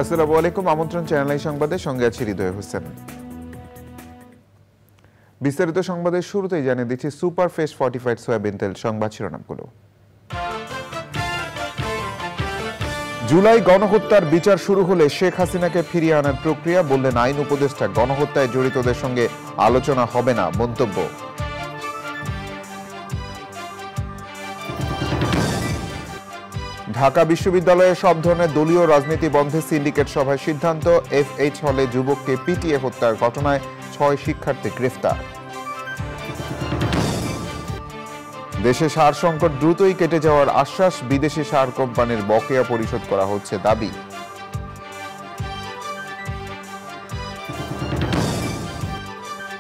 আসসালামু আলাইকুম। আমন্ত্রণ চ্যানেল আই সংবাদে, সঙ্গে আছি হৃদয় হোসেন। বিস্তারিত সংবাদের শুরুতেই জানিয়ে দিচ্ছি সুপার ফ্রেশ ফর্টিফাইড সয়াবিন তেল সংবাদ শিরোনামগুলো। জুলাই গণহত্যার বিচার শুরু হলে শেখ হাসিনাকে ফিরিয়ে আনার প্রক্রিয়া, বললেন আইন উপদেষ্টা। গণহত্যায় জড়িতদের সঙ্গে আলোচনা হবে না মন্তব্য। ঢাকা বিশ্ববিদ্যালয়ে সব ধরনের দলীয় রাজনীতি বন্ধে সিন্ডিকেট সভায় সিদ্ধান্ত। FH হলে যুবককে পিটিয়ে হত্যার ঘটনায় 6 শিক্ষার্থী গ্রেফতার। দেশে সার সংকট দ্রুতই কেটে যাওয়ার আশ্বাস, বিদেশি সার কোম্পানির বকেয়া পরিশোধ করা হচ্ছে দাবি।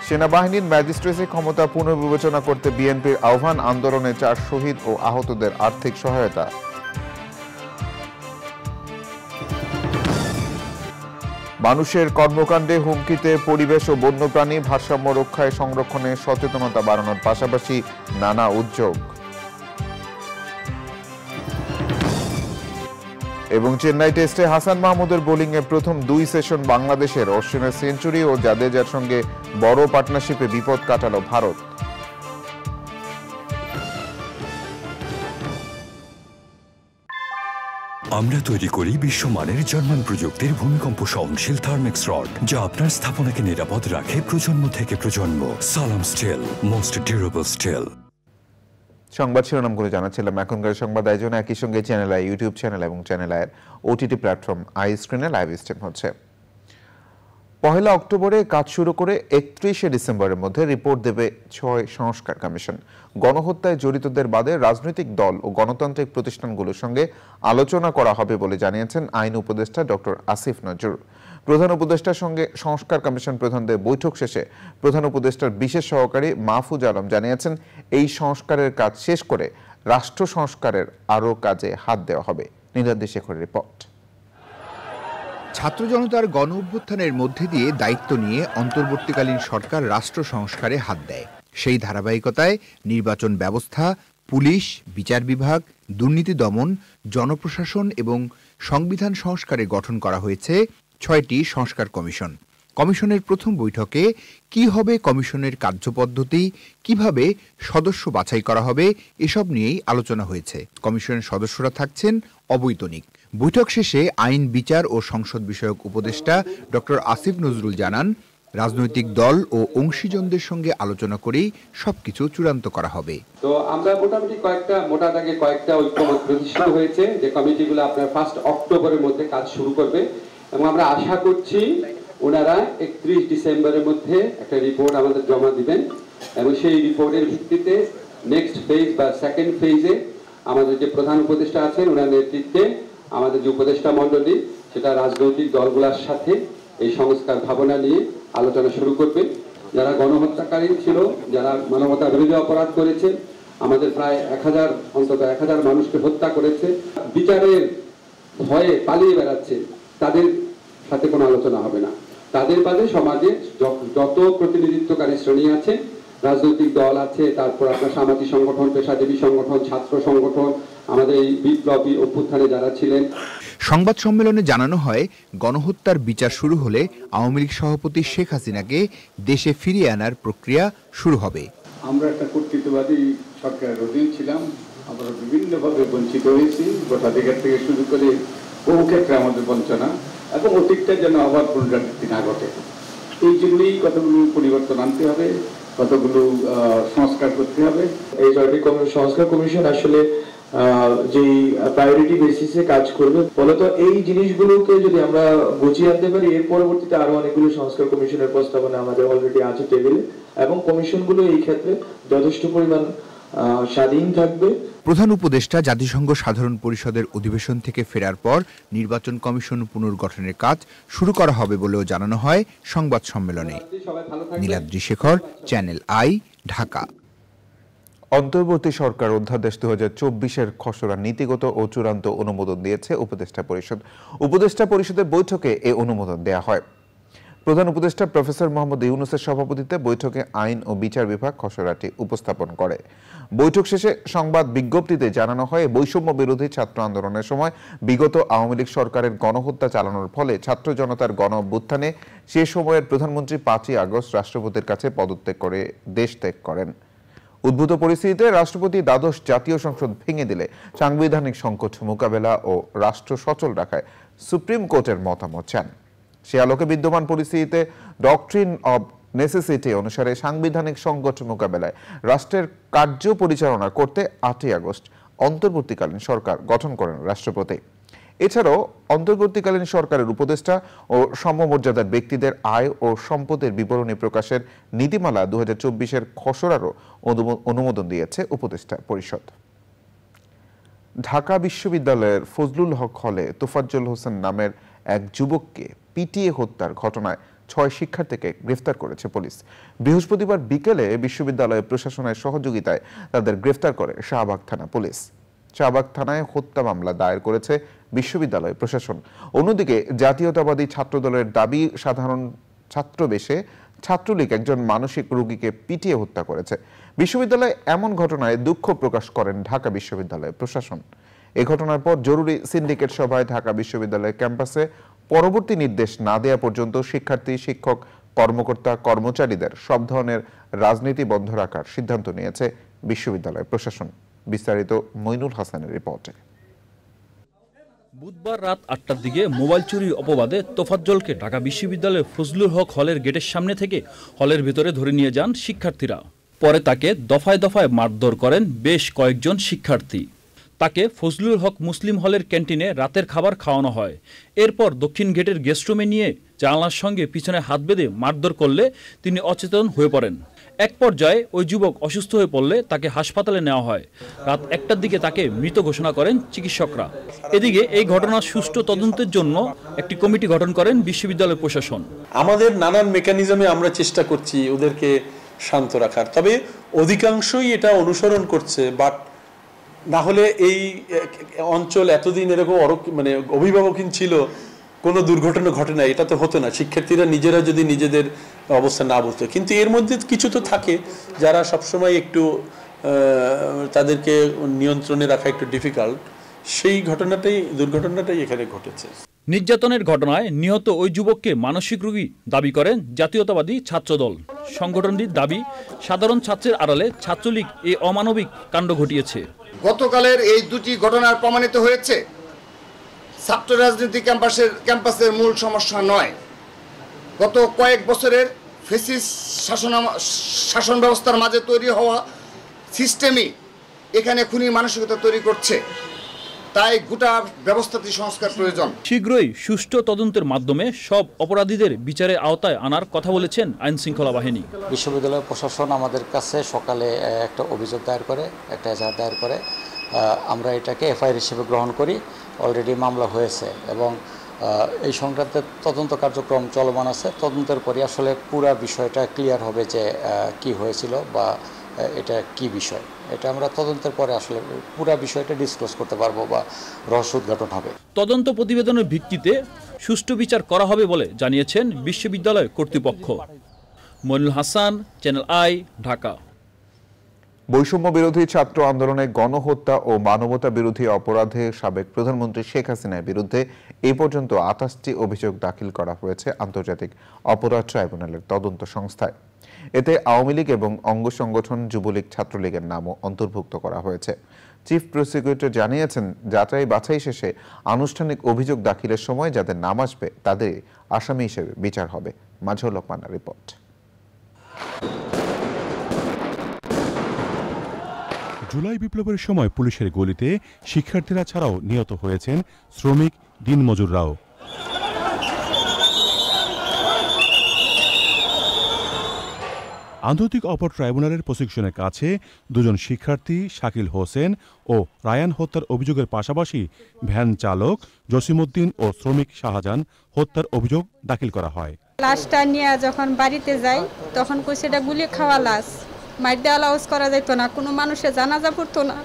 সেনাবাহিনীর ম্যাজিস্ট্রেসি ক্ষমতা পুনর্বিবেচনা করতে বিএনপির আহ্বান, আন্দোলনে 4 শহীদ ও আহতদের আর্থিক সহায়তা। মানুষের কর্মকাণ্ডে হুমকিতে পরিবেশ ও বন্যপ্রাণী, ভারসাম্য রক্ষায় সংরক্ষণে সচেতনতা বাড়ানোর পাশাপাশি নানা উদ্যোগ। এবং চেন্নাই টেস্টে হাসান মাহমুদের বোলিংয়ে প্রথম 2 সেশন বাংলাদেশের। অশ্বিনের সেঞ্চুরি ও জাদেজার সঙ্গে বড় পার্টনারশিপে বিপদ কাটালো ভারত। আমরা তৈরি করি বিশ্বমানের জার্মান প্রযুক্তির ভূমিকম্প সহনশীল থার্মেক্স রড, যা আপনার স্থাপনাকে নিরাপদ রাখে প্রজন্ম থেকে প্রজন্ম। সালাম স্টিল, মোস্ট ডিউরেবল স্টিল। সংবাদ শিরোনামগুলো জানাচ্ছিলাম। এখনকার সংবাদ আয়োজনে একই সঙ্গে চ্যানেল আই ইউটিউব চ্যানেল এবং চ্যানেল আইয়ের OTT প্ল্যাটফর্ম আই স্ক্রিনে লাইভ স্ট্রিম হচ্ছে। 1 অক্টোবরে কাজ শুরু করে 31 ডিসেম্বরের মধ্যে রিপোর্ট দেবে 6 সংস্কার কমিশন। গণহত্যায় জড়িতদের বাদে রাজনৈতিক দল ও গণতান্ত্রিক প্রতিষ্ঠানগুলোর সঙ্গে আলোচনা করা হবে বলে জানিয়েছেন আইন উপদেষ্টা ডক্টর আসিফ নজরুল। প্রধান উপদেষ্টার সঙ্গে সংস্কার কমিশন প্রধানদের বৈঠক শেষে প্রধান উপদেষ্টার বিশেষ সহকারী মাহফুজ আলম জানিয়েছেন, এই সংস্কারের কাজ শেষ করে রাষ্ট্র সংস্কারের আরও কাজে হাত দেওয়া হবে। নীলাদ্রি শেখরের রিপোর্ট। ছাত্র জনতার গণ অভ্যুত্থানের মধ্যে দিয়ে দায়িত্ব নিয়ে অন্তর্বর্তীকালীন সরকার রাষ্ট্র সংস্কারে হাত দেয়। সেই ধারাবাহিকতায় নির্বাচন ব্যবস্থা, পুলিশ, বিচার বিভাগ, দুর্নীতি দমন, জনপ্রশাসন এবং সংবিধান সংস্কারে গঠন করা হয়েছে 6টি সংস্কার কমিশন। কমিশনের প্রথম বৈঠকে কি হবে কমিশনের কার্যপদ্ধতি, কিভাবে সদস্য বাছাই করা হবে, এসব নিয়েই আলোচনা হয়েছে। কমিশনের সদস্যরা থাকছেন অবৈতনিক। বৈঠক শেষে আইন, বিচার ও সংসদ বিষয়ক উপদেষ্টা ডক্টর আসিফ নজরুল জানান, রাজনৈতিক দল ও অংশীজনদের সঙ্গে আলোচনা করেই সবকিছু চূড়ান্ত করা হবে। তো আমরা মোটামুটি কয়েকটা ঐক্যমত প্রতিষ্ঠিত হয়েছে যে কমিটিগুলো আপনার 1 অক্টোবরের মধ্যে কাজ শুরু করবে এবং আমরা আশা করছি ওনারা 31 ডিসেম্বরের মধ্যে একটা রিপোর্ট আমাদের জমা দিবেন এবং সেই রিপোর্টের ভিত্তিতে নেক্সট ফেজ বা সেকেন্ড ফেজে আমাদের যে প্রধান উপদেষ্টা আছেন ওনার নেতৃত্বে আমাদের যে উপদেষ্টা মণ্ডলী সেটা রাজনৈতিক দলগুলোর সাথে এই সংস্কার ভাবনা নিয়ে আলোচনা শুরু করবে। যারা গণহত্যাকারী ছিল, যারা মানবতা বিরোধী অপরাধ করেছে, আমাদের প্রায় অন্তত 1000 মানুষকে হত্যা করেছে, বিচারের ভয়ে পালিয়ে বেড়াচ্ছে, তাদের সাথে কোনো আলোচনা হবে না। তাদের বাদে সমাজে যত প্রতিনিধিত্বকারী শ্রেণী আছে, রাজনৈতিক দল আছে, তারপর আপনার সামাজিক সংগঠন, পেশাজীবী সংগঠন, ছাত্র সংগঠন, আমাদের এই বিপ্লবী অভ্যুত্থানে যারা ছিলেন। সংবাদ সম্মেলনে জানানো হয়, গণহত্যার বিচার শুরু হলে আওয়ামী লীগ সভাপতি শেখ হাসিনাকে দেশে ফিরিয়ে আনার প্রক্রিয়া শুরু হবে। আমরা একটা কর্তৃত্ববাদী সরকারের অধীন ছিলাম, আমরা বিভিন্নভাবে বঞ্চিত হয়েছি, ভোটাধিকার থেকে শুরু করে বহু ক্ষেত্রে আমাদের বঞ্চনা, এবং অতীতটা যেন আবার পুনরাবৃত্তি না ঘটে। এই জন্যই কতগুলো পরিবর্তন আনতে হবে, কতগুলো সংস্কার করতে হবে। এই সংস্কার কমিশন আসলে যে প্রায়োরিটি বেসিসে কাজ করবে, ফলত এই জিনিসগুলোকে যদি আমরা গুছিয়ে আনতে পারি, এর পরবর্তীতে আরো অনেকগুলো সংস্কার কমিশনের প্রস্তাবনা আমাদের অলরেডি আছে টেবিলে, এবং কমিশনগুলো এই ক্ষেত্রে যথেষ্ট পরিমাণ স্বাধীন থাকবে। প্রধান উপদেষ্টা জাতিসংঘ সাধারণ পরিষদের অধিবেশন থেকে ফেরার পর নির্বাচন কমিশন পুনর্গঠনের কাজ শুরু করা হবে বলেও জানানো হয় সংবাদ সম্মেলনে। Niladri Shekhar, channel I, Dhaka. অন্তর্বর্তী সরকার অধ্যাদেশ 2024-এর খসড়া নীতিগত ও চূড়ান্ত অনুমোদন দিয়েছে উপদেষ্টা পরিষদ। উপদেষ্টা পরিষদের বৈঠকে এ অনুমোদন দেয়া হয়। প্রধান উপদেষ্টা প্রফেসর মোহাম্মদ ইউনূসের সভাপতিত্বে বৈঠকে আইন ও বিচার বিভাগ খসড়াটি উপস্থাপন করে। বৈঠক শেষে সংবাদ বিজ্ঞপ্তিতে জানানো হয়, বৈষম্য বিরোধী ছাত্র আন্দোলনের সময় বিগত আওয়ামী লীগ সরকারের গণহত্যা চালানোর ফলে ছাত্র জনতার গণ অভ্যুত্থানে সে সময়ের প্রধানমন্ত্রী 5ই আগস্ট রাষ্ট্রপতির কাছে পদত্যাগ করে দেশ ত্যাগ করেন। উদ্ভূত পরিস্থিতিতে রাষ্ট্রপতি দ্বাদশ জাতীয় সংসদ ভেঙে দিলে সাংবিধানিক সংকট মোকাবেলা ও রাষ্ট্র সচল রাখায় সুপ্রিম কোর্টের মতামত চান। সে আলোকে বিদ্যমান পরিস্থিতিতে ডক্ট্রিন অব নেসেসিটি অনুসারে সাংবিধানিক সংকট মোকাবেলায় রাষ্ট্রের কার্য পরিচালনা করতে 8ই আগস্ট অন্তর্বর্তীকালীন সরকার গঠন করেন রাষ্ট্রপতি। এছাড়াও অন্তর্বর্তীকালীন সরকারের উপদেষ্টা ও সমমর্যাদার ব্যক্তিদের আয় ও সম্পদের বিবরণী প্রকাশের নীতিমালা 2024-এর খসড়ারও অনুমোদন দিয়েছে উপদেষ্টা পরিষদ। ঢাকা বিশ্ববিদ্যালয়ের ফজলুল হক হলে তোফাজ্জল হোসেন নামের এক যুবককে পিটিয়ে হত্যার ঘটনায় 6 শিক্ষার্থীকে গ্রেফতার করেছে পুলিশ। বৃহস্পতিবার বিকেলে বিশ্ববিদ্যালয় প্রশাসনের সহযোগিতায় তাদের গ্রেফতার করে শাহবাগ থানা পুলিশ। শাহবাগ থানায় হত্যা মামলা দায়ের করেছে বিশ্ববিদ্যালয় প্রশাসন। অন্যদিকে জাতীয়তাবাদী ছাত্রদলের দাবি, সাধারণ ছাত্রবেশে ছাত্রলীগ একজন মানসিক রোগীকে পিটিয়ে হত্যা করেছে। বিশ্ববিদ্যালয়ে এমন ঘটনায় দুঃখ প্রকাশ করেন ঢাকা বিশ্ববিদ্যালয় প্রশাসন। এ ঘটনার পর জরুরি সিন্ডিকেট সভায় ঢাকা বিশ্ববিদ্যালয় ক্যাম্পাসে পরবর্তী নির্দেশ না দেওয়া পর্যন্ত শিক্ষার্থী, শিক্ষক, কর্মকর্তা, কর্মচারীদের সব ধরনের রাজনীতি বন্ধ রাখার সিদ্ধান্ত নিয়েছে বিশ্ববিদ্যালয় প্রশাসন। বিস্তারিত মইনুল হাসানের রিপোর্টে। বুধবার রাত 8টার দিকে মোবাইল চুরির অপবাদে তোফাজ্জলকে ঢাকা বিশ্ববিদ্যালয়ের ফজলুল হক হলের গেটের সামনে থেকে হলের ভিতরে ধরে নিয়ে যান শিক্ষার্থীরা। পরে তাকে দফায় দফায় মারধর করেন বেশ কয়েকজন শিক্ষার্থী। তাকে ফজলুল হক মুসলিম হলের ক্যান্টিনে রাতের খাবার খাওয়ানো হয়। এরপর দক্ষিণ গেটের গেস্টরুমে নিয়ে জানালার সঙ্গে পিছনে হাত বেঁধে মারধর করলে তিনি অচেতন হয়ে পড়েন। এক পর্যায়ে ওই যুবক অসুস্থ হয়ে পড়লে তাকে হাসপাতালে নেওয়া হয়। রাত 1টার দিকে তাকে মৃত ঘোষণা করেন চিকিৎসকরা। এদিকে এই ঘটনার সুষ্ঠু তদন্তের জন্য একটি কমিটি গঠন করেন বিশ্ববিদ্যালয় প্রশাসন। আমাদের নানান মেকানিজমে আমরা চেষ্টা করছি ওদেরকে শান্ত রাখার, তবে অধিকাংশই এটা অনুসরণ করছে। বাট না হলে এই অঞ্চল এতদিন এরকম অভিভাবকহীন ছিল, কোনো দুর্ঘটনা ঘটে না, এটা তো হতো না। শিক্ষার্থীরা নিজেরা যদি নিজেদের অবস্থা না বুঝতো, কিন্তু এর মধ্যে কিছু তো থাকে যারা সবসময় একটু তাদেরকে নিয়ন্ত্রণে রাখা একটু ডিফিকাল্ট। সেই দুর্ঘটনাটাই এখানে ঘটেছে। নির্যাতনের ঘটনায় নিহত ওই যুবককে মানসিক রোগী দাবি করেন জাতীয়তাবাদী ছাত্রদল। সংগঠনটির দাবি, সাধারণ ছাত্রের আড়ালে ছাত্রলীগ এই অমানবিক কাণ্ড ঘটিয়েছে। গতকালের এই দুটি ঘটনার প্রমাণিত হয়েছে ছাত্র রাজনীতি ক্যাম্পাসের মূল সমস্যা নয়। গত কয়েক বছরের ফ্যাসিস্ট শাসন ব্যবস্থার মাঝে তৈরি হওয়া সিস্টেমই এখানে খুনি মানসিকতা তৈরি করছে। তাই গোটা ব্যবস্থাটি সংস্কার প্রয়োজন। শীঘ্রই সুষ্ঠু তদন্তের মাধ্যমে সব অপরাধীদের বিচারের আওতায় আনার কথা বলেছেন আইন শৃঙ্খলা বাহিনী। বিশ্ববিদ্যালয় প্রশাসন আমাদের কাছে সকালে একটা অভিযোগ দায়ের করে, একটা এজাহার দায়ের করে। আমরা এটাকে এফআইআর হিসেবে গ্রহণ করি। অলরেডি মামলা হয়েছে এবং এই সংক্রান্তে তদন্ত কার্যক্রম চলমান আছে। তদন্তের পরে আসলে পুরো বিষয়টা ক্লিয়ার হবে যে কি হয়েছিল বা এটা কি বিষয়। এটা আমরা তদন্তের পরে আসলে পুরো বিষয়টা ডিসক্লোজ করতে পারবো বা রহস্য উদ্ঘাটন হবে। তদন্ত প্রতিবেদনের ভিত্তিতে সুষ্ঠু বিচার করা হবে বলে জানিয়েছেন বিশ্ববিদ্যালয় কর্তৃপক্ষ। মইনুল হাসান, চ্যানেল আই, ঢাকা। বৈষম্য বিরোধী ছাত্র আন্দোলনে গণহত্যা ও মানবতা বিরোধী অপরাধে সাবেক প্রধানমন্ত্রী শেখ হাসিনার বিরুদ্ধে এ পর্যন্ত 28টি অভিযোগ দাখিল করা হয়েছে আন্তর্জাতিক অপরাধ ট্রাইব্যুনালের তদন্ত সংস্থায়। এতে আওয়ামী লীগ এবং অঙ্গ সংগঠন যুবলীগ, ছাত্রলীগের নামও অন্তর্ভুক্ত করা হয়েছে। চিফ প্রসিকিউটর জানিয়েছেন, যাচাই বাছাই শেষে আনুষ্ঠানিক অভিযোগ দাখিলের সময় যাদের নাম আসবে তাদেরই আসামি হিসেবে বিচার হবে। মাজহুর রহমানের রিপোর্ট। জুলাই বিপ্লবের সময় পুলিশের গুলিতে শিক্ষার্থীরা ছাড়াও নিহত হয়েছেন শ্রমিক, দিনমজুররাও। আন্তর্জাতিক অপরাধ ট্রাইব্যুনালের প্রসিকিউশনের কাছে দুজন শিক্ষার্থী শাকিল হোসেন ও রায়ান হত্যার অভিযোগের পাশাপাশি ভ্যান চালক জসিমউদ্দিন ও শ্রমিক শাহজাহান হত্যার অভিযোগ দাখিল করা হয়। লাশটা নিয়ে যখন বাড়িতে যাই তখন সেটা গুলি খাওয়া লাশ, মার দেওয়া লাউজ করা যেত না, কোনো মানুষের জানাজা পড়তো না।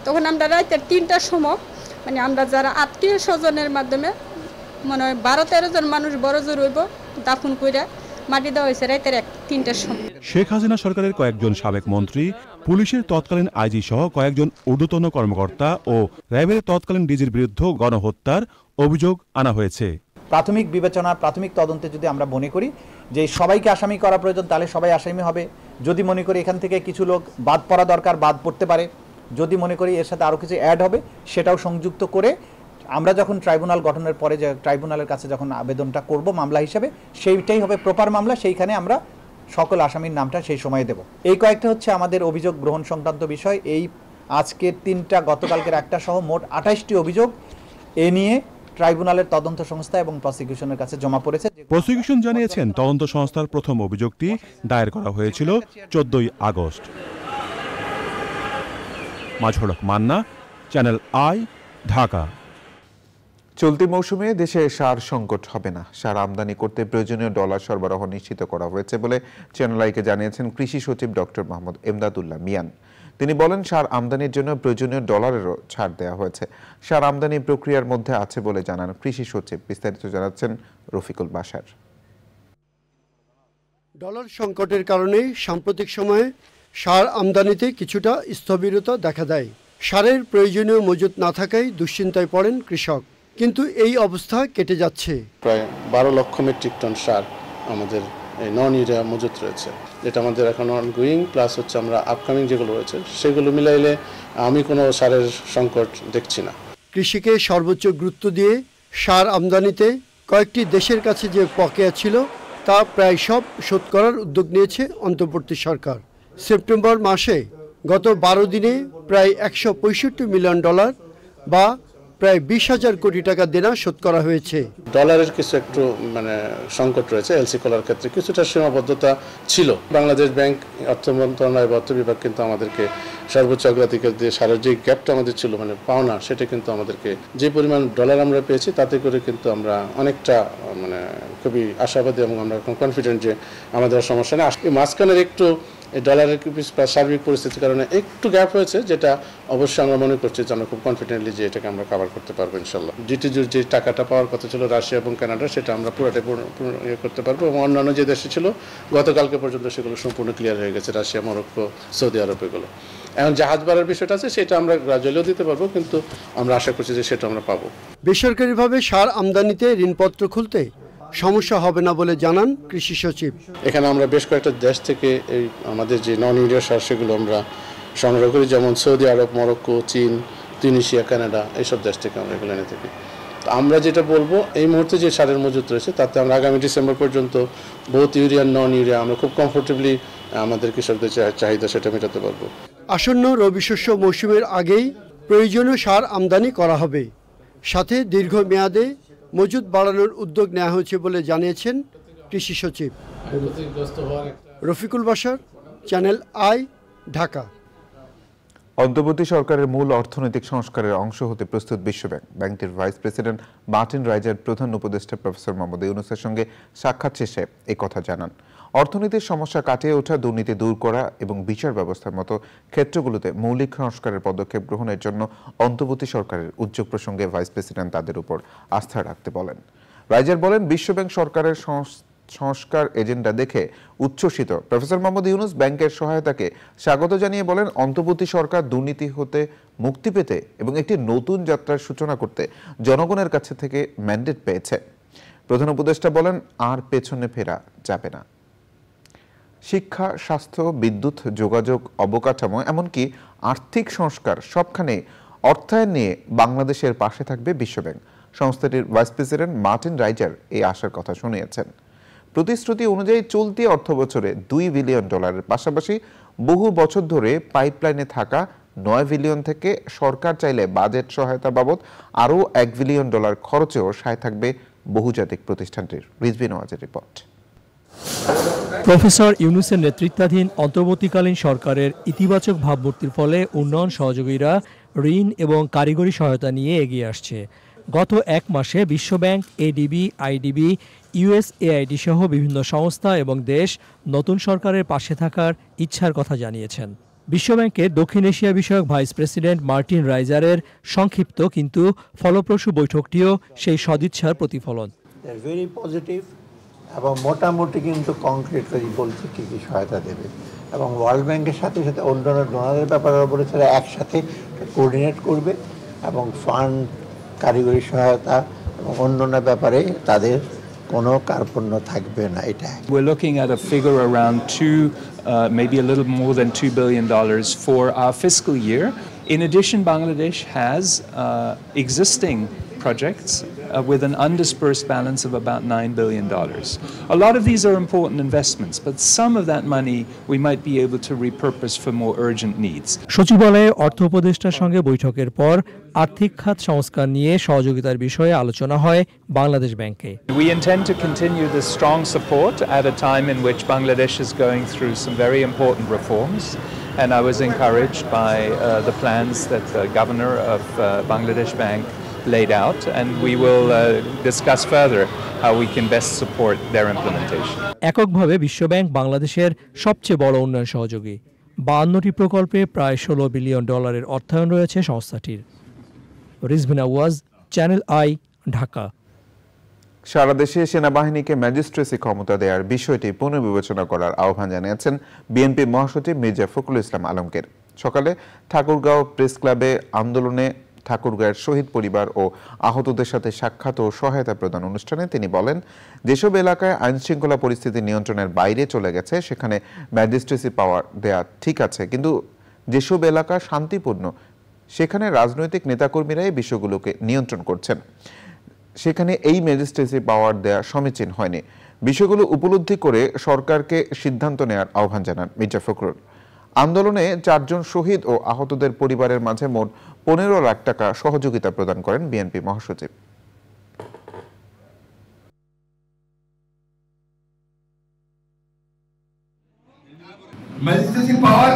তখন আমরা রাতে 3টার সময় আমরা যারা আত্মীয় স্বজনের মাধ্যমে মনে হয় 12-13 জন মানুষ বড় জোর হইব দাফন কইরা মাটি দেওয়া হয়েছে রাতের 3টার সময়। শেখ হাসিনা সরকারের কয়েকজন সাবেক মন্ত্রী, পুলিশের তৎকালীন আইজি সহ কয়েকজন ঊর্ধ্বতন কর্মকর্তা ও র্যাবের তৎকালীন ডিজির বিরুদ্ধে গণহত্যার অভিযোগ আনা হয়েছে। প্রাথমিক বিবেচনা, প্রাথমিক তদন্তে যদি আমরা মনে করি যে সবাইকে আসামি করা প্রয়োজন, তাহলে সবাই আসামি হবে। যদি মনে করি এখান থেকে কিছু লোক বাদ পড়া দরকার, বাদ পড়তে পারে। যদি মনে করি এর সাথে আরও কিছু অ্যাড হবে, সেটাও সংযুক্ত করে আমরা যখন ট্রাইব্যুনাল গঠনের পরে যে ট্রাইব্যুনালের কাছে যখন আবেদনটা করব মামলা হিসেবে, সেইটাই হবে প্রপার মামলা। সেইখানে আমরা সকল আসামির নামটা সেই সময়ে দেব। এই কয়েকটা হচ্ছে আমাদের অভিযোগ গ্রহণ সংক্রান্ত বিষয়। এই আজকের 3টা, গতকালকের 1টা সহ মোট 28টি অভিযোগ এ নিয়ে ট্রাইব্যুনালের তদন্ত সংস্থা এবং প্রসিকিউশনের কাছে জমা পড়েছে। প্রসিকিউশন জানিয়েছেন তদন্ত সংস্থার প্রথম অভিযোগটি দায়ের করা হয়েছিল 14ই আগস্ট। Mazhar Haque Manna, channel I, Dhaka. চলতি মৌসুমে দেশে সার সংকট হবে না। সার আমদানি করতে প্রয়োজনীয় ডলার সরবরাহ নিশ্চিত করা হয়েছে বলে চ্যানেল আইকে জানিয়েছেন কৃষি সচিব ডক্টর মোহাম্মদ এমদাদুল্লাহ মিয়ান। তিনি বলেন, সার আমদানির জন্য প্রয়োজনীয় ডলারেরও ছাড় দেওয়া হয়েছে। সার আমদানি প্রক্রিয়ার মধ্যে আছে বলে জানান কৃষি সচিব। বিস্তারিত জানাচ্ছেন রফিকুল বাশার। ডলার সংকটের কারণে সাম্প্রতিক সময়ে সার আমদানিতে কিছুটা স্থবিরতা দেখা দেয়। সারের প্রয়োজনীয় মজুত না থাকায় দুশ্চিন্তায় পড়েন কৃষক, কিন্তু এই অবস্থা কেটে যাচ্ছে। প্রায় 12 লক্ষ মেট্রিক টন সার আমাদের নন ইউরিয়া মজুত রয়েছে, যেটা আমাদের এখন অনগোয়িং, প্লাস হচ্ছে আমরা আপকামিং যেগুলো রয়েছে সেগুলো মিলাইলে আমি কোনো সারের সংকট দেখছি না। কৃষিকে সর্বোচ্চ গুরুত্ব দিয়ে সার আমদানিতে কয়েকটি দেশের কাছে যে বকেয়া ছিল তা প্রায় সব শোধ করার উদ্যোগ নিয়েছে অন্তর্বর্তী সরকার। সেপ্টেম্বর মাসে গত 12 দিনে প্রায় $165 মিলিয়ন বা প্রায় 20,000 কোটি টাকা দেনা শোধ করা হয়েছে। ডলারের কিছু একটু সংকট রয়েছে, এলসি কলার ক্ষেত্রে কিছুটা সীমাবদ্ধতা ছিল। বাংলাদেশ ব্যাংক, অর্থ মন্ত্রণালয় বা অর্থ বিভাগ কিন্তু আমাদেরকে সর্বোচ্চ অগ্রাধিকার দিয়ে সারের যে গ্যাপটা আমাদের ছিল পাওনা, সেটা কিন্তু আমাদেরকে যে পরিমাণ ডলার আমরা পেয়েছি তাতে করে কিন্তু আমরা অনেকটা খুবই আশাবাদী এবং আমরা এখন কনফিডেন্ট যে আমাদের সমস্যা নেই। মাঝখানের একটু এই ডলারের সার্বিক পরিস্থিতির কারণে একটু গ্যাপ হয়েছে, যেটা অবশ্যই আমরা মনে করছি যে আমরা খুব কনফিডেন্টলি যে এটাকে আমরা কভার করতে পারবো ইনশাল্লাহ। ডিটিজুর যে টাকাটা পাওয়ার কথা ছিল রাশিয়া এবং কানাডা, সেটা আমরা পুরোটাই করতে পারবো এবং অন্যান্য যে দেশে ছিল গতকালকে পর্যন্ত সেগুলো সম্পূর্ণ ক্লিয়ার হয়ে গেছে, রাশিয়া, মরক্কো, সৌদি আরব। এগুলো এখন জাহাজ ভাড়ার বিষয়টা আছে, সেটা আমরা গ্রাজুয়ালিও দিতে পারবো, কিন্তু আমরা আশা করছি যে সেটা আমরা পাবো। বেসরকারিভাবে সার আমদানিতে ঋণপত্র খুলতে সমস্যা হবে না বলে জানান কৃষি সচিব। এখানে আমরা বেশ কয়েকটা দেশ থেকে এই আমাদের যে নন ইউরিয়া সার সেগুলো আমরা সংগ্রহ করি, যেমন সৌদি আরব, মরক্কো, চীন, তিউনিসিয়া, কানাডা, এইসব দেশ থেকে আমরা এগুলো এনে থাকি। আমরা যেটা বলবো, এই মুহূর্তে যে সারের মজুত রয়েছে তাতে আমরা আগামী ডিসেম্বর পর্যন্ত বোথ ইউরিয়া নন ইউরিয়া আমরা খুব কমফোর্টেবলি আমাদের কৃষকদের চাহিদা সেটা মেটাতে পারবো। আসন্ন রবি শস্য মৌসুমের আগেই প্রয়োজনীয় সার আমদানি করা হবে, সাথে দীর্ঘমেয়াদে মজুত বাড়ানোর উদ্যোগ নেওয়া হয়েছে বলে জানিয়েছেন কৃষি সচিব। Rafiqul Bashar, channel I, Dhaka. অন্তর্বর্তী সরকারের মূল অর্থনৈতিক সংস্কারের অংশ হতে প্রস্তুত বিশ্বব্যাংক। ব্যাংকটির ভাইস প্রেসিডেন্ট মার্টিন রাইজার প্রধান উপদেষ্টা প্রফেসর মোহাম্মদ ইউনূসের সঙ্গে সাক্ষাৎ শেষে এই কথা জানান। অর্থনীতির সমস্যা কাটিয়ে ওঠা, দুর্নীতি দূর করা এবং বিচার ব্যবস্থার মতো ক্ষেত্রগুলোতে মৌলিক সংস্কারের পদক্ষেপ গ্রহণের জন্য অন্তর্বর্তী সরকারের উদ্যোগ প্রসঙ্গে ভাইস প্রেসিডেন্ট তাদের উপর আস্থা রাখতে বলেন। রাইজার বলেন, বিশ্বব্যাংক সরকারের সংস্কার এজেন্ডা দেখে উচ্ছ্বসিত। প্রফেসর মোহাম্মদ ইউনূস ব্যাংকের সহায়তাকে স্বাগত জানিয়ে বলেন, অন্তর্বর্তী সরকার দুর্নীতি হতে মুক্তি পেতে এবং একটি নতুন যাত্রার সূচনা করতে জনগণের কাছে থেকে ম্যান্ডেট পেয়েছে। প্রধান উপদেষ্টা বলেন, আর পেছনে ফেরা যাবে না। শিক্ষা, স্বাস্থ্য, বিদ্যুৎ, যোগাযোগ, অবকাঠামো, এমনকি আর্থিক সংস্কার সবখানে অর্থায়ন নিয়ে বাংলাদেশের পাশে থাকবে বিশ্বব্যাংক। সংস্থাটির ভাইস প্রেসিডেন্ট মার্টিন রাইজার এই আশার কথা শুনিয়েছেন। প্রতিশ্রুতি অনুযায়ী চলতি অর্থবছরে $2 বিলিয়ন পাশাপাশি বহু বছর ধরে পাইপলাইনে থাকা $9 বিলিয়ন থেকে সরকার চাইলে বাজেট সহায়তা বাবদ আরও $1 বিলিয়ন খরচেও সায় থাকবে বহুজাতিক প্রতিষ্ঠানটির। রিজভী নওয়াজের রিপোর্ট। প্রফেসর ইউনূসের নেতৃত্বাধীন অন্তর্বর্তীকালীন সরকারের ইতিবাচক ভাবমূর্তির ফলে উন্নয়ন সহযোগীরা ঋণ এবং কারিগরি সহায়তা নিয়ে এগিয়ে আসছে। গত এক মাসে বিশ্বব্যাংক, এডিবি, আইডিবি, ইউএসএআইডি সহ বিভিন্ন সংস্থা এবং দেশ নতুন সরকারের পাশে থাকার ইচ্ছার কথা জানিয়েছেন। বিশ্বব্যাংকের দক্ষিণ এশিয়া বিষয়ক ভাইস প্রেসিডেন্ট মার্টিন রাইজারের সংক্ষিপ্ত কিন্তু ফলপ্রসূ বৈঠকটিও সেই সদিচ্ছার প্রতিফলন। ভেরি পজিটিভ এবং মোটামুটি কিন্তু কংক্রিট করে বলছে কি কি সহায়তা দেবে, এবং ওয়ার্ল্ড ব্যাংকের সাথে সাথে অন্যান্য ডোনারের ব্যাপারে বলেছে একসাথে কোঅর্ডিনেট করবে এবং ফান্ড, কারিগরি সহায়তা এবং অন্যান্য ব্যাপারে তাদের কোনো কার্পণ্য থাকবে না। এটা We're looking at a figure around maybe a little more than $2 billion for our fiscal year. In addition, Bangladesh has existing projects with an undispersed balance of about $9 billion. A lot of these are important investments, but some of that money we might be able to repurpose for more urgent needs. সচিবালয়ে অর্থ উপদেষ্টার সঙ্গে বৈঠকের পর আর্থিক খাত সংস্কার নিয়ে সহযোগিতার বিষয়ে আলোচনা হয় বাংলাদেশ ব্যাংকে। We intend to continue this strong support at a time in which Bangladesh is going through some very important reforms, and I was encouraged by the plans that the governor of Bangladesh Bank laid out, and we will discuss further how we can best support their implementation. এককভাবে বিশ্বব্যাংক বাংলাদেশের সবচেয়ে বড় উন্নয়ন সহযোগী। 52টি প্রকল্পে প্রায় $16 billion অর্থায়ন রয়েছে সংস্থাটির। রিজভিনা ওয়াজ, চ্যানেল আই, ঢাকা। সারা দেশে সেনাবাহিনীকে ম্যাজিস্ট্রেসি ক্ষমতা দেওয়ার বিষয়টি পুনর্বিবেচনা করার আহ্বান জানিয়েছেন বিএনপি মহাসচিব মির্জা ফখরুল ইসলাম আলমগীর। সকালে ঠাকুরগাঁও প্রেস ক্লাবে আন্দোলনে ঠাকুরগাঁয়ের শহীদ পরিবার ও আহতদের সাথে সাক্ষাৎ ও সহায়তা প্রদান অনুষ্ঠানে তিনি বলেন, যেসব এলাকায় আইনশৃঙ্খলা পরিস্থিতি নিয়ন্ত্রণের বাইরে চলে গেছে সেখানে ম্যাজিস্ট্রেসি পাওয়ার দেয়া ঠিক আছে, কিন্তু যেসব এলাকা শান্তিপূর্ণ সেখানে রাজনৈতিক নেতাকর্মীরাই বিষয়গুলোকে নিয়ন্ত্রণ করছেন, সেখানে এই ম্যাজিস্ট্রেসি পাওয়ার দেয়া সমীচীন হয়নি। বিষয়গুলো উপলব্ধি করে সরকারকে সিদ্ধান্ত নেওয়ার আহ্বান জানান মির্জা ফখরুল। আন্দোলনে 4 জন শহীদ ও আহতদের পরিবারের মাঝে মোট 15 লাখ টাকা সহযোগিতা প্রদান করেন বিএনপি মহাসচিব। ম্যাজিস্ট্রেসি পাওয়ার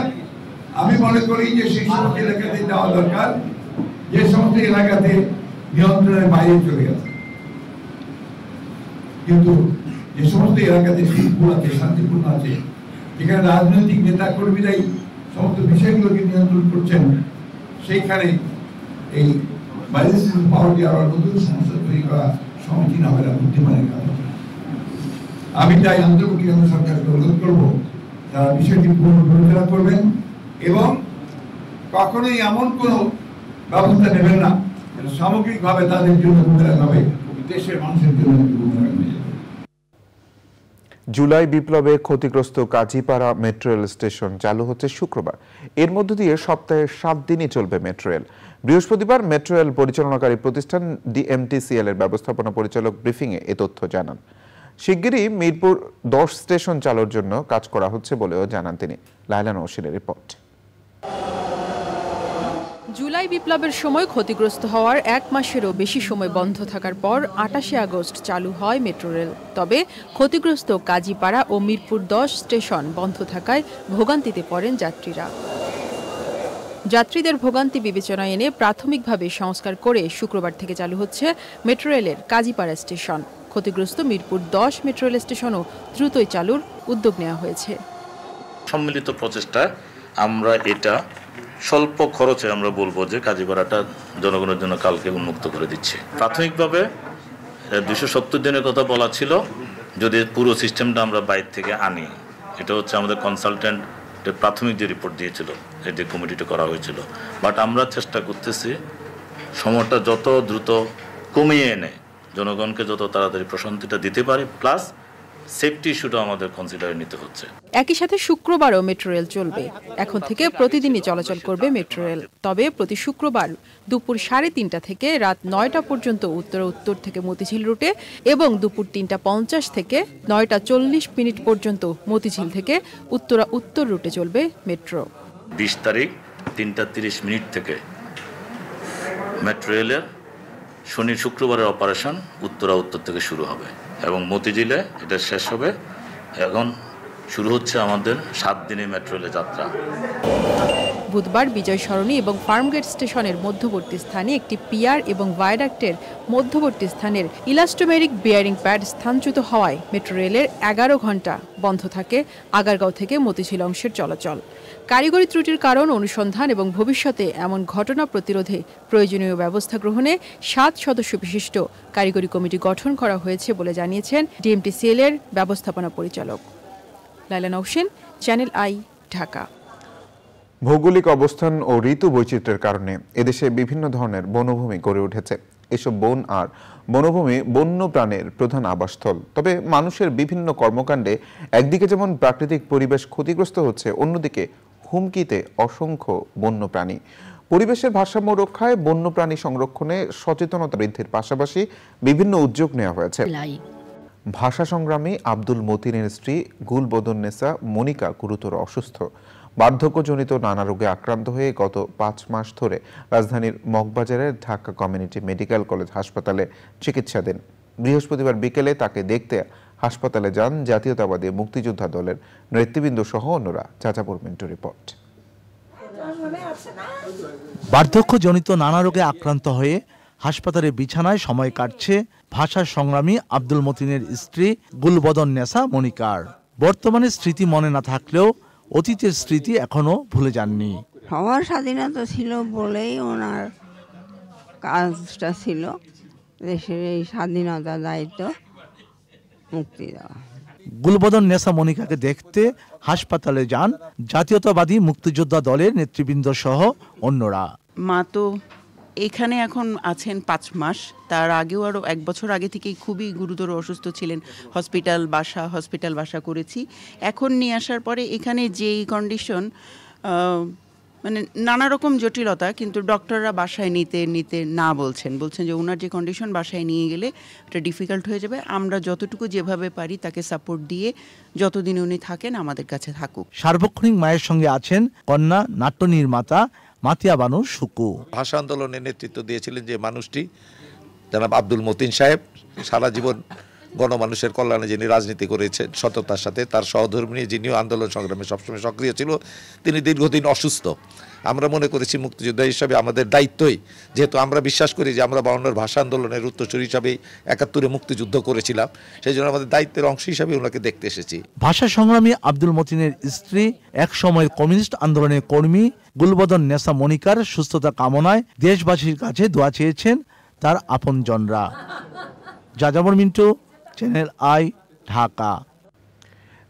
আমি মনে করি যে সেই সমস্ত এলাকাতে দেওয়া দরকার যে সমস্ত এলাকাতে নিয়ন্ত্রণের বাইরে চলে গেছে, কিন্তু যে সমস্ত এলাকাতে শৃঙ্খল আছে, শান্তিপূর্ণ আছে, যেখানে রাজনৈতিক নেতা কর্মীরাই সমস্ত বিষয়গুলোকে নিয়ন্ত্রণ করছেন, সেইখানে এই ম্যাজিস্ট্রেসি পাওয়ার দেওয়ার নতুন সমস্যা তৈরি করা সমীচীন হবে না, বুদ্ধিমানের কাজ। আমি তাই অন্তর্বর্তীকালীন সরকারকে অনুরোধ করবো তারা বিষয়টি পুনর্বিবেচনা করবেন এবং কখনোই এমন কোনো ব্যবস্থা নেবেন না সামগ্রিকভাবে তাদের জন্য বুমেরাং হবে, দেশের মানুষের জন্য বুমেরাং হয়ে যাবে। জুলাই বিপ্লবে ক্ষতিগ্রস্ত কাজীপাড়া মেট্রো রেল স্টেশন চালু হচ্ছে শুক্রবার। এর মধ্য দিয়ে সপ্তাহে 7 দিনই চলবে মেট্রো রেল। বৃহস্পতিবার মেট্রো রেল পরিচালনাকারী প্রতিষ্ঠান ডিএমটিসিএল এর ব্যবস্থাপনা পরিচালক ব্রিফিংয়ে এ তথ্য জানান। শিগগিরই মিরপুর 10 স্টেশন চালুর জন্য কাজ করা হচ্ছে বলেও জানান তিনি। লায়লা নওশিনের রিপোর্ট। জুলাই বিপ্লবের সময় ক্ষতিগ্রস্ত হওয়ার 1 মাসেরও বেশি সময় বন্ধ থাকার পর 28 আগস্ট চালু হয় মেট্রো রেল। তবে ক্ষতিগ্রস্ত কাজীপাড়া ও মিরপুর 10 স্টেশন বন্ধ থাকায় ভোগান্তিতে পড়েন যাত্রীরা। যাত্রীদের ভোগান্তি বিবেচনায় এনে প্রাথমিকভাবে সংস্কার করে শুক্রবার থেকে চালু হচ্ছে মেট্রো রেলের কাজীপাড়া স্টেশন। ক্ষতিগ্রস্ত মিরপুর 10 মেট্রো রেল স্টেশনও দ্রুতই চালুর উদ্যোগ নেওয়া হয়েছে। সম্মিলিত প্রচেষ্টায় আমরা এটা স্বল্প খরচে আমরা বলবো যে কাজীপাড়াটা জনগণের জন্য কালকে উন্মুক্ত করে দিচ্ছে। প্রাথমিকভাবে 270 দিনের কথা বলা ছিল, যদি পুরো সিস্টেমটা আমরা বাইরে থেকে আনি, এটা হচ্ছে আমাদের কনসালটেন্ট প্রাথমিক যে রিপোর্ট দিয়েছিল, এই যে কমিটিটা করা হয়েছিল, বাট আমরা চেষ্টা করতেছি সময়টা যত দ্রুত কমিয়ে এনে জনগণকে যত তাড়াতাড়ি প্রশান্তিটা দিতে পারে, প্লাস সেফটি ইস্যুটা আমাদের কনসিডারে নিতে হচ্ছে। একই সাথে শুক্রবারও মেট্রো রেল চলবে। এখন থেকে প্রতিদিনই চলাচল করবে মেট্রো রেল। তবে প্রতি শুক্রবার দুপুর 3:30 থেকে রাত 9টা পর্যন্ত উত্তর থেকে মতিঝিল রুটে এবং দুপুর 3:50 থেকে 9:40 পর্যন্ত মতিঝিল থেকে উত্তর রুটে চলবে মেট্রো। 20 তারিখ 3:30 থেকে মেট্রো রেলের শনি শুক্রবারের অপারেশন উত্তর থেকে শুরু হবে এবং মতিঝিলে এটা শেষ হবে এখন শুরু হচ্ছে আমাদের 7 দিনের মেট্রো রেলের যাত্রা। বুধবার বিজয় সরণি এবং ফার্মগেট স্টেশনের মধ্যবর্তী স্থানে একটি পিয়ার এবং ভায়াডাক্টের মধ্যবর্তী স্থানের ইলাস্টোমেরিক বিয়ারিং প্যাড স্থানচ্যুত হওয়ায় মেট্রো রেলের 11 ঘন্টা বন্ধ থাকে আগারগাঁও থেকে মতিঝিল অংশের চলাচল। কারিগরি ত্রুটির কারণ অনুসন্ধান এবং ভবিষ্যতে এমন ঘটনা প্রতিরোধে প্রয়োজনীয় ব্যবস্থা গ্রহণে 7 সদস্য বিশিষ্ট কারিগরি কমিটি গঠন করা হয়েছে বলে জানিয়েছেন ডিএমটিসিএল এর ব্যবস্থাপনা পরিচালক। লাইলা নওশিন, চ্যানেল আই, ঢাকা। ভৌগোলিক অবস্থান ও ঋতু বৈচিত্র্যের কারণে এদেশে বিভিন্ন ধরনের বনভূমি গড়ে উঠেছে। এসব বন আর বনভূমি বন্য প্রাণের প্রধান আবাসস্থল। তবে মানুষের বিভিন্ন কর্মকাণ্ডে একদিকে যেমন প্রাকৃতিক পরিবেশ ক্ষতিগ্রস্ত হচ্ছে, অন্যদিকে হুমকিতে অসংখ্য বন্যপ্রাণী। পরিবেশের ভারসাম্য রক্ষায় বন্যপ্রাণী সংরক্ষণে সচেতনতা বৃদ্ধির পাশাপাশি বিভিন্ন উদ্যোগ নেওয়া হয়েছে। ভাষা সংগ্রামী আব্দুল মতিনের স্ত্রী গুলবদন্নেসা মনিকা গুরুতর অসুস্থ। বার্ধক্যজনিত নানা রোগে আক্রান্ত হয়ে গত 5 মাস ধরে রাজধানীর মগবাজারের ঢাকা কমিউনিটি মেডিকেল কলেজ হাসপাতালে চিকিৎসাধীন। বৃহস্পতিবার বিকেলে তাকে দেখতে হাসপাতালে যান জাতীয়তাবাদী মুক্তিযোদ্ধা দলের নেতৃবৃন্দ সহ অন্যরা। চাচাপুর মিন্টু রিপোর্ট। বার্ধক্যজনিত নানা রোগে আক্রান্ত হয়ে হাসপাতালে বিছানায় সময় কাটছে ভাষা সংগ্রামী আব্দুল মতিনের স্ত্রী গুলবদন্নেসা মনিকার। বর্তমানে স্মৃতি মনে না থাকলেও অতীতের স্মৃতি এখনো ভুলে যাননি। সবার স্বাধীনতা ছিল বলেই ওনার কাজটা ছিল দেশের এই স্বাধীনতা দায়িত্ব মুক্তি দেওয়া। গুলবদন্নেসা মনিকাকে দেখতে হাসপাতালে যান জাতীয়তাবাদী মুক্তিযোদ্ধা দলের নেতৃবৃন্দ সহ অন্যরা। মা তো এখানে এখন আছেন 5 মাস, তার আগেও আরও 1 বছর আগে থেকেই খুবই গুরুতর অসুস্থ ছিলেন। হসপিটাল বাসা করেছি। এখন নিয়ে আসার পরে এখানে যেই কন্ডিশন, মানে নানা রকম জটিলতা, কিন্তু ডক্টররা বাসায় নিতে না বলছেন যে ওনার যে কন্ডিশন বাসায় নিয়ে গেলে এটা ডিফিকাল্ট হয়ে যাবে। আমরা যতটুকু যেভাবে পারি তাকে সাপোর্ট দিয়ে যতদিন উনি থাকেন আমাদের কাছে থাকুক। সার্বক্ষণিক মায়ের সঙ্গে আছেন কন্যা নাট্য নির্মাতা মাতিয়া বানু সুকু। ভাষা আন্দোলনে নেতৃত্ব দিয়েছিলেন যে মানুষটি জনাব আব্দুল মতিন সাহেব, সারা জীবন গণমানুষের কল্যাণে যিনি রাজনীতি করেছেন সততার সাথে, তার সহধর্মিণী যিনিও আন্দোলন সংগ্রামে সবসময় সক্রিয় ছিল, তিনি দীর্ঘদিন অসুস্থ। আমরা মনে করেছি মুক্তিযোদ্ধা হিসাবে আমাদের দায়িত্বই, যেহেতু আমরা বিশ্বাস করি যে আমরা 52 ভাষা আন্দোলনের উত্তরসূরি হিসাবে 71-এ মুক্তিযুদ্ধ করেছিলাম, সেই জন্য আমাদের দায়িত্বের অংশ হিসাবে ওনাকে দেখতে এসেছি। ভাষা সংগ্রামী আব্দুল মতিনের স্ত্রী, এক সময় কমিউনিস্ট আন্দোলনের কর্মী গুলবদন্নেসা মনিকার সুস্থতা কামনায় দেশবাসীর কাছে দোয়া চেয়েছেন তার আপনজনরা। যাযাবর মিন্টু, চ্যানেল আই, ঢাকা।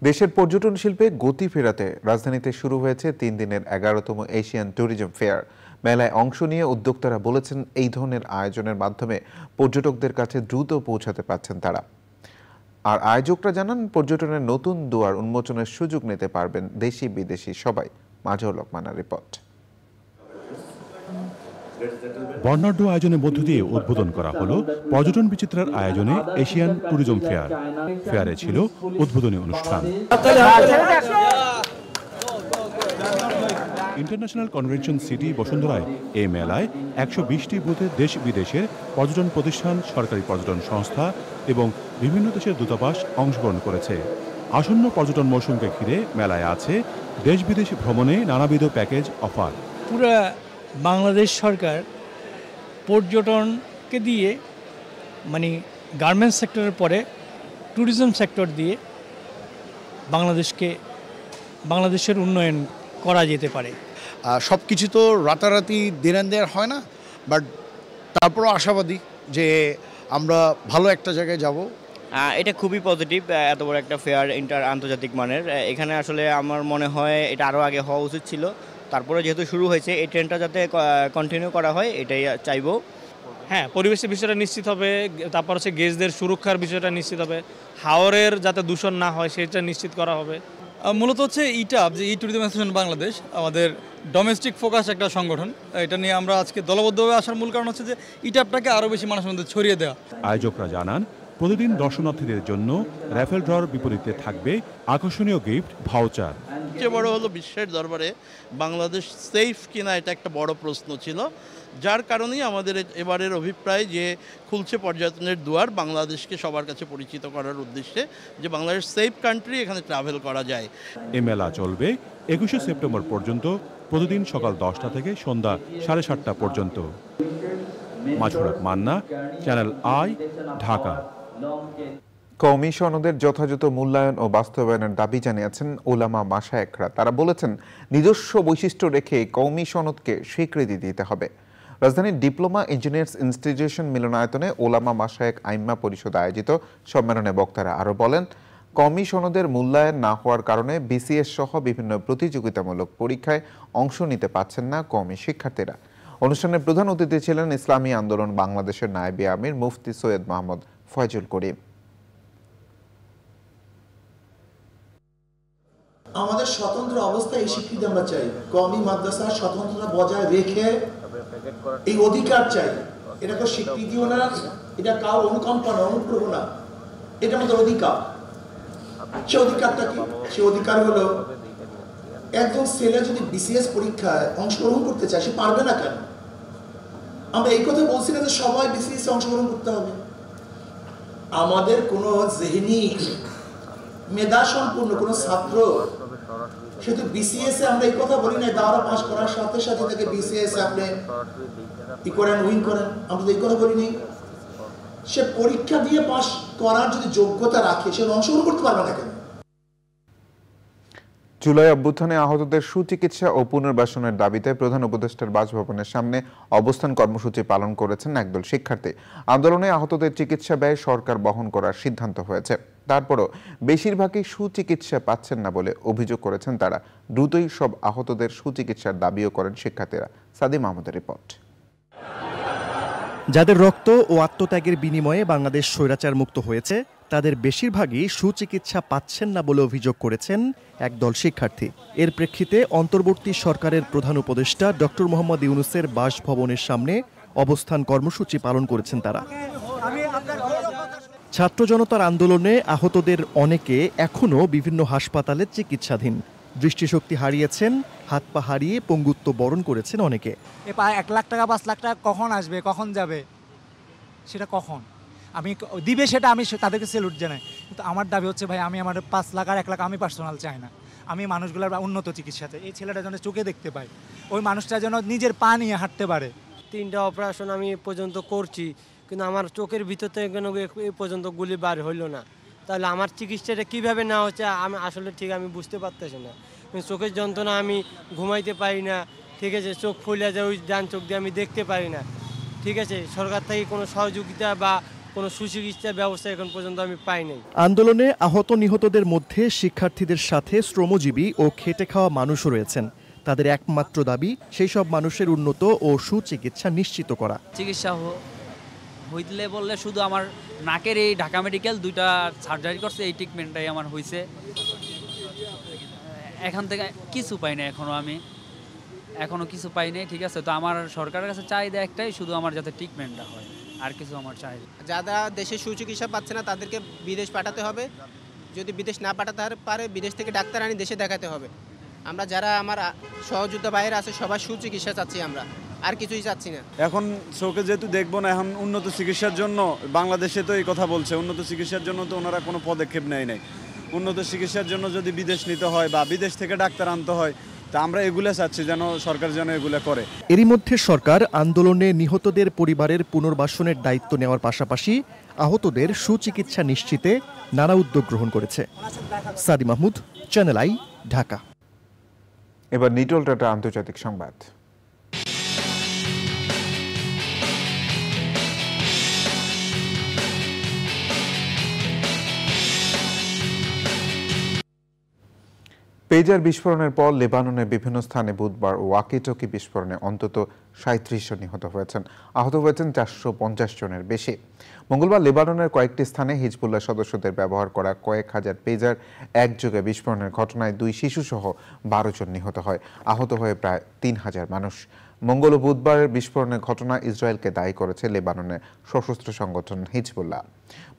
দেশের পর্যটন শিল্পে গতি ফেরাতে রাজধানীতে শুরু হয়েছে 3 দিনের 11তম এশিয়ান ট্যুরিজম ফেয়ার। মেলায় অংশ নিয়ে উদ্যোক্তারা বলেছেন এই ধরনের আয়োজনের মাধ্যমে পর্যটকদের কাছে দ্রুত পৌঁছাতে পারছেন তারা। আর আয়োজকরা জানান পর্যটনের নতুন দুয়ার উন্মোচনের সুযোগ নিতে পারবেন দেশি বিদেশি সবাই। মাজহুর রহমানের রিপোর্ট। বর্ণাঢ্য আয়োজনের মধ্য দিয়ে উদ্বোধন করা হলো পর্যটন বিচিত্রার আয়োজনে এশিয়ান ট্যুরিজম ফেয়ার। ফেয়ারে ছিল উদ্বোধনী অনুষ্ঠান। ইন্টারন্যাশনাল কনভেনশন সিটি বসুন্ধরায় এই মেলায় 120টি বুথে দেশ বিদেশের পর্যটন প্রতিষ্ঠান, সরকারি পর্যটন সংস্থা এবং বিভিন্ন দেশের দূতাবাস অংশগ্রহণ করেছে। আসন্ন পর্যটন মৌসুমকে ঘিরে মেলায় আছে দেশ বিদেশ ভ্রমণে নানাবিধ প্যাকেজ অফার। পুরা বাংলাদেশ সরকার পর্যটনকে দিয়ে, মানে গার্মেন্টস সেক্টরের পরে ট্যুরিজম সেক্টর দিয়ে বাংলাদেশের উন্নয়ন করা যেতে পারে। সব কিছু তো রাতারাতি দিন দেওয়ার হয় না, বাট তারপরও আশাবাদী যে আমরা ভালো একটা জায়গায় যাব। এটা খুবই পজিটিভ, এত বড় একটা ফেয়ার আন্তর্জাতিক মানের। এখানে আসলে আমার মনে হয় এটা আরও আগে হওয়া উচিত ছিল। তারপরে যেহেতু শুরু হয়েছে, এই ট্রেন্ডটা যাতে কন্টিনিউ করা হয় এটাই চাইবো। হ্যাঁ, পরিবেশের বিষয়টা নিশ্চিত হবে, তারপর হচ্ছে গেস্টদের সুরক্ষার বিষয়টা নিশ্চিত হবে, হাওরের যাতে দূষণ না হয় সেটা নিশ্চিত করা হবে। মূলত হচ্ছে ইটাব, যে ই ট্যুরিজম অ্যাসোসিয়েশন বাংলাদেশ আমাদের ডোমেস্টিক ফোকাস একটা সংগঠন। এটা নিয়ে আমরা আজকে দলবদ্ধভাবে আসার মূল কারণ হচ্ছে যে ইটাবটাকে আরও বেশি মানুষের মধ্যে ছড়িয়ে দেওয়া। আয়োজকরা জানান প্রতিদিন দর্শনার্থীদের জন্য র্যাফেল ড্রর বিপরীতে থাকবে আকর্ষণীয় গিফট ভাউচার। সবচেয়ে বড় হলো বিশ্বের দরবারে বাংলাদেশ সেফ কিনা, এটা একটা বড় প্রশ্ন ছিল, যার কারণেই আমাদের এবারের অভিপ্রায় যে খুলছে পর্যটনের দুয়ার, বাংলাদেশকে সবার কাছে পরিচিত করার উদ্দেশ্যে যে বাংলাদেশ সেফ কান্ট্রি, এখানে ট্রাভেল করা যায়। এ মেলা চলবে 21শে সেপ্টেম্বর পর্যন্ত, প্রতিদিন সকাল 10টা থেকে সন্ধ্যা 7:30টা পর্যন্ত। মাছরাত মান্না, চ্যানেল আই, ঢাকা। কওমি সনদের যথাযথ মূল্যায়ন ও বাস্তবায়নের দাবি জানিয়েছেন ওলামা মাশায়েখরা। তারা বলেছেন, নিজস্ব বৈশিষ্ট্য রেখে কওমি সনদকে স্বীকৃতি দিতে হবে। রাজধানীর ডিপ্লোমা ইঞ্জিনিয়ার্স ইনস্টিটিউশন মিলনায়তনে ওলামা মাশায়েখ আইম্মা পরিষদ আয়োজিত সম্মেলনে বক্তারা আরও বলেন, কওমি সনদের মূল্যায়ন না হওয়ার কারণে বিসিএস সহ বিভিন্ন প্রতিযোগিতামূলক পরীক্ষায় অংশ নিতে পারছেন না কওমি শিক্ষার্থীরা। অনুষ্ঠানের প্রধান অতিথি ছিলেন ইসলামী আন্দোলন বাংলাদেশের নায়েবে আমির মুফতি সৈয়দ মোহাম্মদ ফয়জুল করিম। আমাদের স্বতন্ত্র অবস্থায় এই স্বীকৃতি আমরা চাই, কওমি মাদ্রাসার স্বতন্ত্রতা বজায় রেখে এই অধিকার চাই। এটা কোনো স্বীকৃতিও না, এটা কারো অনুকম্পা না, অনুগ্রহ না, এটা আমাদের অধিকার। সে অধিকারটা কি? সে অধিকার হলো একজন ছেলে যদি বিসিএস পরীক্ষায় অংশগ্রহণ করতে চায়, সে পারবে না কেন? আমরা এই কথা বলছি না যে সবাই বিসিএস অংশগ্রহণ করতে হবে। আমাদের কোনো জেহনি মেধা সম্পূর্ণ কোনো ছাত্র শুধু বিসিএস এ আমরা এই কথা বলি না, দাওরা পাস করার সাথে সাথে তাকে বিসিএস আপনি ই করেন, উইন করেন, আমরা তো এই কথা বলি নি। সে পরীক্ষা দিয়ে পাস করার যদি যোগ্যতা রাখে, সে অংশগ্রহণ করতে পারবে না কেন? জুলাই অভ্যুত্থানে আহতদের সুচিকিৎসা ও পুনর্বাসনের দাবিতে প্রধান উপদেষ্টার বাসভবনের সামনে অবস্থান কর্মসূচি পালন করেছেন একদল শিক্ষার্থী। আন্দোলনে আহতদের চিকিৎসা ব্যয় সরকার বহন করার সিদ্ধান্ত হয়েছে। তারপরও বেশিরভাগই সুচিকিৎসা পাচ্ছেন না বলে অভিযোগ করেছেন তারা। দ্রুতই সব আহতদের সুচিকিৎসার দাবিও করেন শিক্ষার্থীরা। সাদি মাহমুদের রিপোর্ট। যাদের রক্ত ও আত্মত্যাগের বিনিময়ে বাংলাদেশ স্বৈরাচার মুক্ত হয়েছে, তাদের বেশিরভাগই সুচিকিৎসা পাচ্ছেন না বলে অভিযোগ করেছেন একদল শিক্ষার্থী। এর প্রেক্ষিতে অন্তর্বর্তী সরকারের প্রধান উপদেষ্টা ডক্টর মোহাম্মদ ইউনূসের বাসভবনের সামনে অবস্থান কর্মসূচি পালন করেছেন তারা। ছাত্র জনতার আন্দোলনে আহতদের অনেকে এখনও বিভিন্ন হাসপাতালে চিকিৎসাধীন। দৃষ্টিশক্তি হারিয়েছেন, হাত পা হারিয়ে পঙ্গুত্ব বরণ করেছেন অনেকে। 1 লাখ টাকা 5 লাখ টাকা কখন আসবে, কখন যাবে, সেটা কখন আমি দিবে, সেটা আমি তাদেরকে সেলুট জানাই। কিন্তু আমার দাবি হচ্ছে, ভাই আমি আমার 5 লাখ আর 1 লাখ আমি পার্সোনাল চাই না। আমি মানুষগুলোর উন্নত চিকিৎসা চাই। এই ছেলেটা যেন চোখে দেখতে পায়, ওই মানুষটা যেন নিজের পা নিয়ে হাঁটতে পারে। 3টা অপারেশন আমি পর্যন্ত করছি, কিন্তু আমার চোখের ভিতর থেকে কেন এই পর্যন্ত গুলি বার হইলো না। তাহলে আমার চিকিৎসাটা কীভাবে নেওয়া হচ্ছে আমি আসলে ঠিক আমি বুঝতে পারতেছি না। চোখের যন্ত্রণা, আমি ঘুমাইতে পারি না, ঠিক আছে, চোখ ফুলে যায়, ওই ডান চোখ দিয়ে আমি দেখতে পারি না, ঠিক আছে। সরকার থেকে কোনো সহযোগিতা বা কোনো সুচিকিৎসার ব্যবস্থা এখন পর্যন্ত আমি পাই নাই। আন্দোলনে আহত নিহতদের মধ্যে শিক্ষার্থীদের সাথে শ্রমজীবী ও খেটে খাওয়া মানুষও রয়েছেন। তাদের একমাত্র দাবি সেই সব মানুষের উন্নত ও সুচিকিৎসা নিশ্চিত করা। চিকিৎসা হইলে বললে শুধু আমার নাকের এই ঢাকা মেডিকেল 2টা সার্জারি করছে, এই ট্রিটমেন্টটাই আমার হয়েছে। এখান থেকে কিছু পাই না, এখনো কিছু পাই নাই, ঠিক আছে। তো আমার সরকারের কাছে চাহিদা একটাই, শুধু আমার যাতে ট্রিটমেন্টটা হয়, আর কিছু আমার চাহিদা। যারা দেশে সুচিকিৎসা পাচ্ছে না তাদেরকে বিদেশ পাঠাতে হবে। যদি বিদেশ না পাঠাতে পারে, বিদেশ থেকে ডাক্তার আনি দেশে দেখাতে হবে। আমরা যারা আমার সহযোদ্ধা বাইরে আছে সবার সুচিকিৎসা চাচ্ছি, আমরা আর কিছুই চাচ্ছি না। এখন চোখে যেহেতু দেখবো না, এখন উন্নত চিকিৎসার জন্য বাংলাদেশে তো এই কথা বলছে, উন্নত চিকিৎসার জন্য তো ওনারা কোনো পদক্ষেপ নেয় নাই। উন্নত চিকিৎসার জন্য যদি বিদেশ নিতে হয় বা বিদেশ থেকে ডাক্তার আনতে হয়, তা আমরা এগুলো চাচ্ছি যেন সরকার যেন এগুলো করে। এরই মধ্যে সরকার আন্দোলনে নিহতদের পরিবারের পুনর্বাসনের দায়িত্ব নেওয়ার পাশাপাশি আহতদের সুচিকিৎসা নিশ্চিতে নানা উদ্যোগ গ্রহণ করেছে। সাদি মাহমুদ, চ্যানেল আই, ঢাকা। এবার নিটল টাটা আন্তর্জাতিক সংবাদ। পেজার বিস্ফোরণের পর লেবাননের বিভিন্ন স্থানে বুধবার ওয়াকিটকি বিস্ফোরণে অন্তত 37 জন নিহত হয়েছেন, আহত হয়েছেন 450 জনের বেশি। মঙ্গলবার লেবাননের কয়েকটি স্থানে হিজবুল্লাহ সদস্যদের ব্যবহার করা কয়েক হাজার পেজার একযোগে বিস্ফোরণের ঘটনায় 2 শিশুসহ 12 জন নিহত হয়, আহত হয়ে প্রায় 3000 মানুষ। মঙ্গল ও বুধবারের বিস্ফোরণের ঘটনা ইসরায়েলকে দায়ী করেছে লেবাননের সশস্ত্র সংগঠন হিজবুল্লাহ।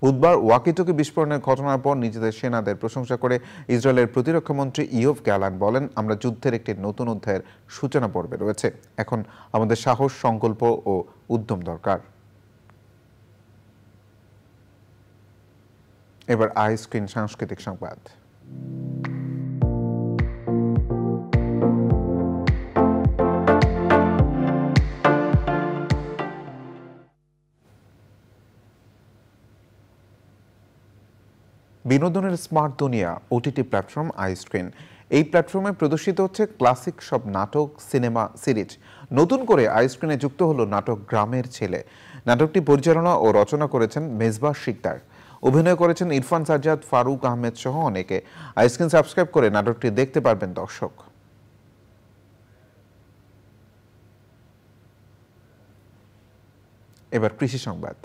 বুধবার ওয়াকিটকি বিস্ফোরণের ঘটনার পর নিজেদের সেনাদের প্রশংসা করে ইসরায়েলের প্রতিরক্ষামন্ত্রী ইয়োভ গ্যালান্ট বলেন, আমরা যুদ্ধের একটি নতুন অধ্যায়ের সূচনা পর্বে রয়েছে। এখন আমাদের সাহস, সংকল্প ও উদ্যম দরকার। এবার আই স্ক্রিন সাংস্কৃতিক সংবাদ। বিনোদনের স্মার্ট দুনিয়া ওটিটি প্ল্যাটফর্ম আই স্ক্রিন। এই প্ল্যাটফর্মে প্রদর্শিত হচ্ছে ক্লাসিক সব নাটক, সিনেমা, সিরিজ। নতুন করে আই স্ক্রিনে যুক্ত হলো নাটক গ্রামের ছেলে। নাটকটি পরিচালনা ও রচনা করেছেন মেজবাহ শিকদার, অভিনয় করেছেন ইরফান সাজ্জাদ, ফারুক আহমেদ সহ অনেকে। আই স্ক্রিন সাবস্ক্রাইব করে নাটকটি দেখতে পারবেন দর্শক। এবার কৃষি সংবাদ।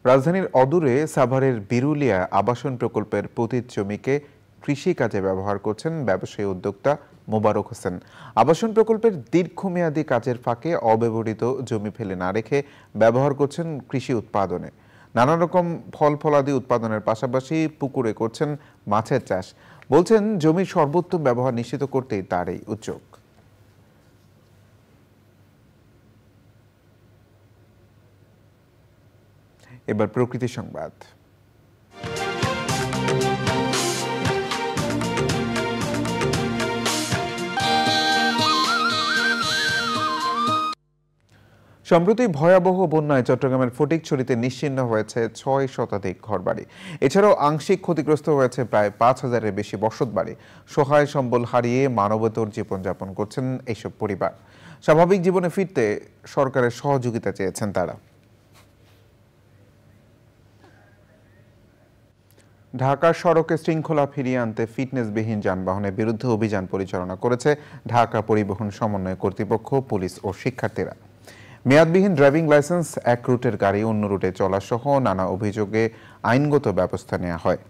রাজধানীর অদূরে সাভারের বিরুলিয়া আবাসন প্রকল্পের পতিত জমিকে কৃষি কাজে ব্যবহার করছেন ব্যবসায়ী উদ্যোক্তা মোবারক হোসেন। আবাসন প্রকল্পের দীর্ঘমেয়াদী কাজের ফাঁকে অব্যবহৃত জমি ফেলে না রেখে ব্যবহার করছেন কৃষি উৎপাদনে। নানা রকম ফল ফলাদি উৎপাদনের পাশাপাশি পুকুরে করছেন মাছের চাষ। বলছেন, জমির সর্বোত্তম ব্যবহার নিশ্চিত করতেই তার এই উদ্যোগ। এবার প্রকৃতি সংবাদ। সম্প্রতি ভয়াবহ বন্যায় চট্টগ্রামের ফটিকছড়িতে নিশ্চিহ্ন হয়েছে 6 শতাধিক ঘরবাড়ি। এছাড়াও আংশিক ক্ষতিগ্রস্ত হয়েছে প্রায় 5000-এর বেশি বসতবাড়ি। সহায় সম্বল হারিয়ে মানবেতর জীবনযাপন করছেন এইসব পরিবার। স্বাভাবিক জীবনে ফিরতে সরকারের সহযোগিতা চেয়েছেন তারা। ঢাকার সড়কে শৃঙ্খলা ফিরিয়ে আনতে ফিটনেসবিহীন যানবাহনের বিরুদ্ধে অভিযান পরিচালনা করেছে ঢাকা পরিবহন সমন্বয় কর্তৃপক্ষ, পুলিশ ও শিক্ষার্থীরা। মেয়াদবিহীন ড্রাইভিং লাইসেন্স, এক রুটের গাড়ি অন্য রুটে চলা সহ নানা অভিযোগে আইনগত ব্যবস্থা নেওয়া হয়।